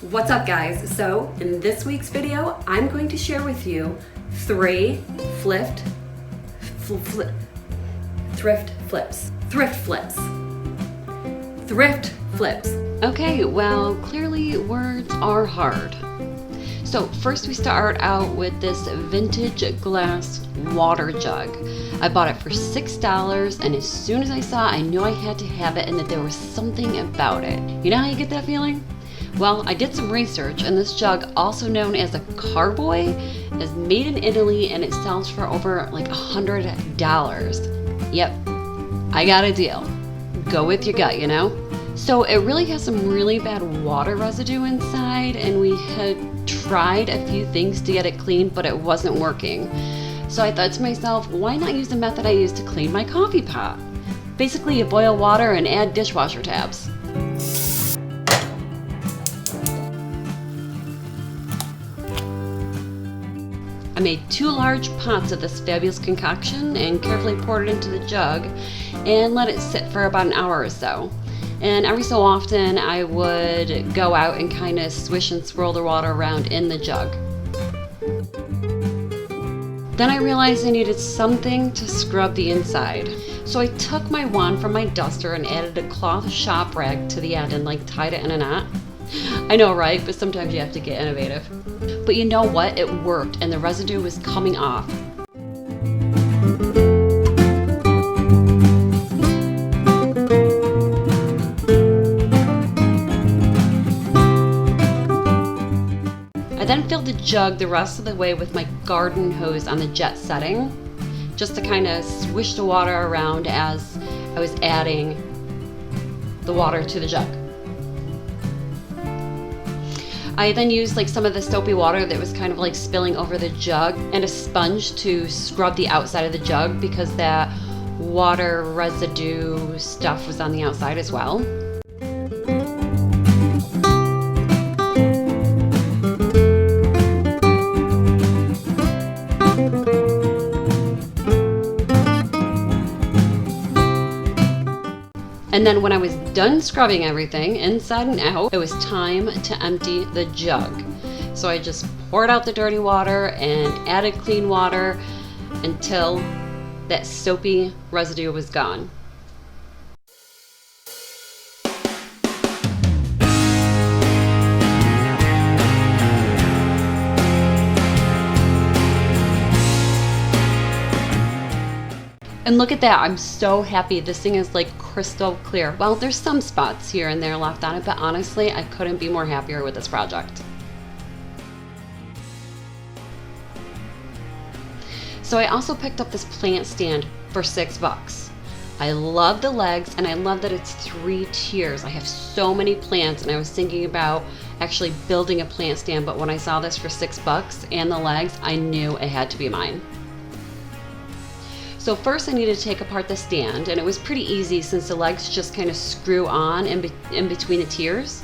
What's up guys? So in this week's video, I'm going to share with you 3 thrift flips. Thrift flips. Okay, well, clearly words are hard. So first we start out with this vintage glass water jug. I bought it for $6, and as soon as I saw it, I knew I had to have it and that there was something about it. You know how you get that feeling? Well, I did some research, and this jug, also known as a carboy, is made in Italy and it sells for over like $100. Yep, I got a deal. Go with your gut, you know? So it really has some really bad water residue inside, and we had tried a few things to get it clean, but it wasn't working. So I thought to myself, why not use the method I used to clean my coffee pot? Basically, you boil water and add dishwasher tabs. I made 2 large pots of this fabulous concoction and carefully poured it into the jug and let it sit for about an hour or so. And every so often I would go out and kind of swish and swirl the water around in the jug. Then I realized I needed something to scrub the inside. So I took my wand from my duster and added a cloth shop rag to the end and tied it in a knot. I know, right? But sometimes you have to get innovative. But you know what? It worked, and the residue was coming off. I then filled the jug the rest of the way with my garden hose on the jet setting, just to kind of swish the water around as I was adding the water to the jug. I then used some of the soapy water that was kind of spilling over the jug and a sponge to scrub the outside of the jug because that water residue stuff was on the outside as well. And then when I was done scrubbing everything inside and out, it was time to empty the jug. So I just poured out the dirty water and added clean water until that soapy residue was gone. And look at that, I'm so happy. This thing is crystal clear. Well, there's some spots here and there left on it, but honestly, I couldn't be more happier with this project. So I also picked up this plant stand for $6. I love the legs, and I love that it's 3 tiers. I have so many plants, and I was thinking about actually building a plant stand, but when I saw this for $6 and the legs, I knew it had to be mine. So first I needed to take apart the stand, and it was pretty easy since the legs just kind of screw on in between the tiers.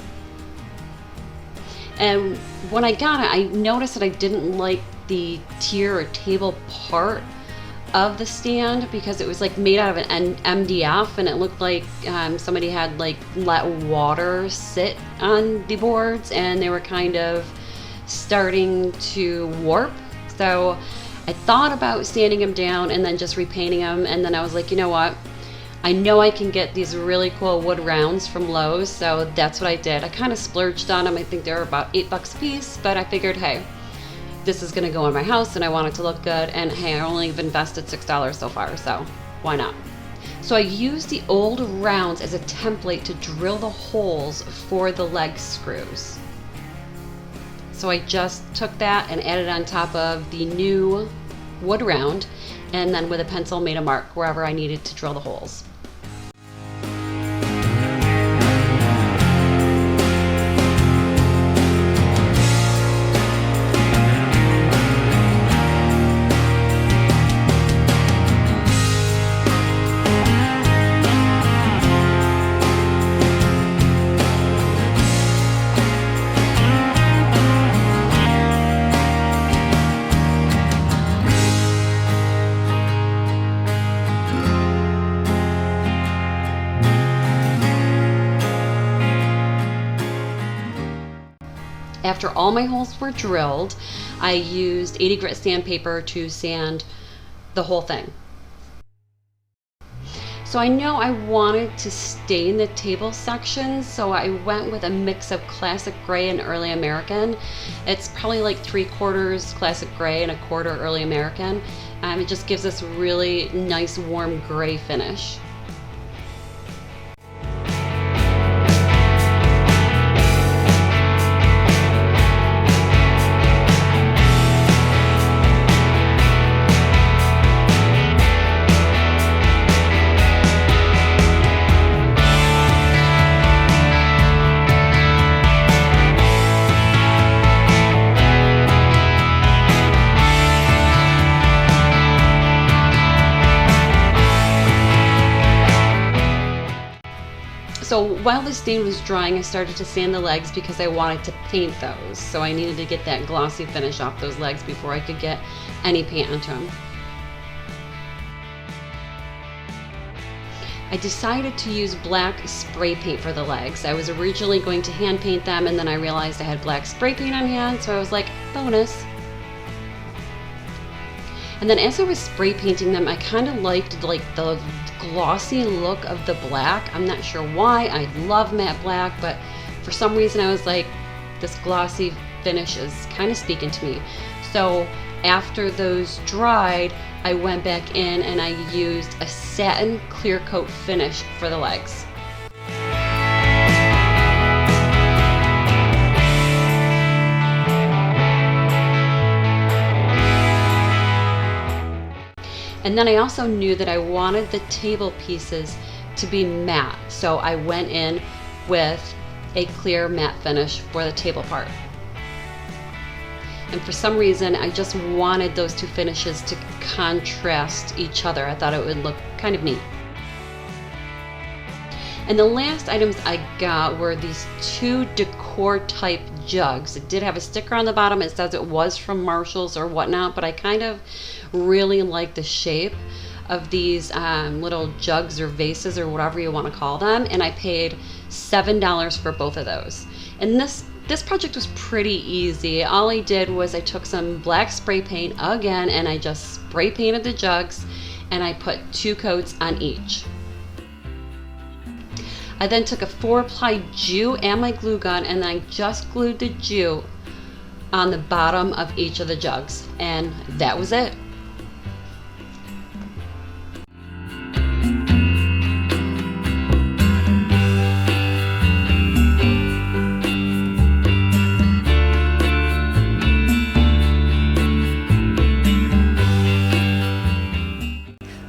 And when I got it, I noticed that I didn't like the tier or table part of the stand because it was made out of an MDF, and it looked like somebody had let water sit on the boards and they were kind of starting to warp. So I thought about sanding them down and then just repainting them, and then I was like, you know what? I know I can get these really cool wood rounds from Lowe's, so that's what I did. I kind of splurged on them. I think they were about $8 a piece, but I figured, hey, this is gonna go in my house and I want it to look good, and hey, I only have invested $6 so far, so why not? So I used the old rounds as a template to drill the holes for the leg screws. So I just took that and added on top of the new wood round, and then with a pencil made a mark wherever I needed to drill the holes. After all my holes were drilled, I used 80 grit sandpaper to sand the whole thing. So I know I wanted to stain the table sections, so I went with a mix of classic gray and early American. It's probably like 3/4 classic gray and 1/4 early American. It just gives us really nice warm gray finish. So while the stain was drying, I started to sand the legs because I wanted to paint those. So I needed to get that glossy finish off those legs before I could get any paint onto them. I decided to use black spray paint for the legs. I was originally going to hand paint them, and then I realized I had black spray paint on hand, so I was like, bonus. And then as I was spray painting them, I kind of liked the glossy look of the black. I'm not sure why. I love matte black, but for some reason I was like, this glossy finish is kind of speaking to me. So after those dried, I went back in and I used a satin clear coat finish for the legs. And then I also knew that I wanted the table pieces to be matte, so I went in with a clear matte finish for the table part. And for some reason, I just wanted those two finishes to contrast each other. I thought it would look kind of neat. And the last items I got were these two decor type jugs. It did have a sticker on the bottom. It says it was from Marshall's or whatnot, but I kind of really like the shape of these little jugs or vases or whatever you want to call them, and I paid $7 for both of those. And this project was pretty easy. All I did was I took some black spray paint again and I just spray painted the jugs, and I put 2 coats on each. I then took a 4-ply jute and my glue gun, and I just glued the jute on the bottom of each of the jugs, and that was it.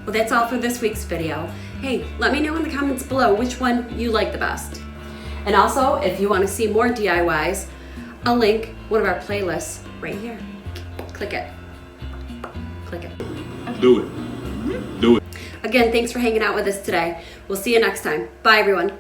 Well, that's all for this week's video. Hey, let me know in the comments below which one you like the best. And also, if you want to see more DIYs, I'll link one of our playlists right here. Click it. Click it. Do it. Do it. Again, thanks for hanging out with us today. We'll see you next time. Bye, everyone.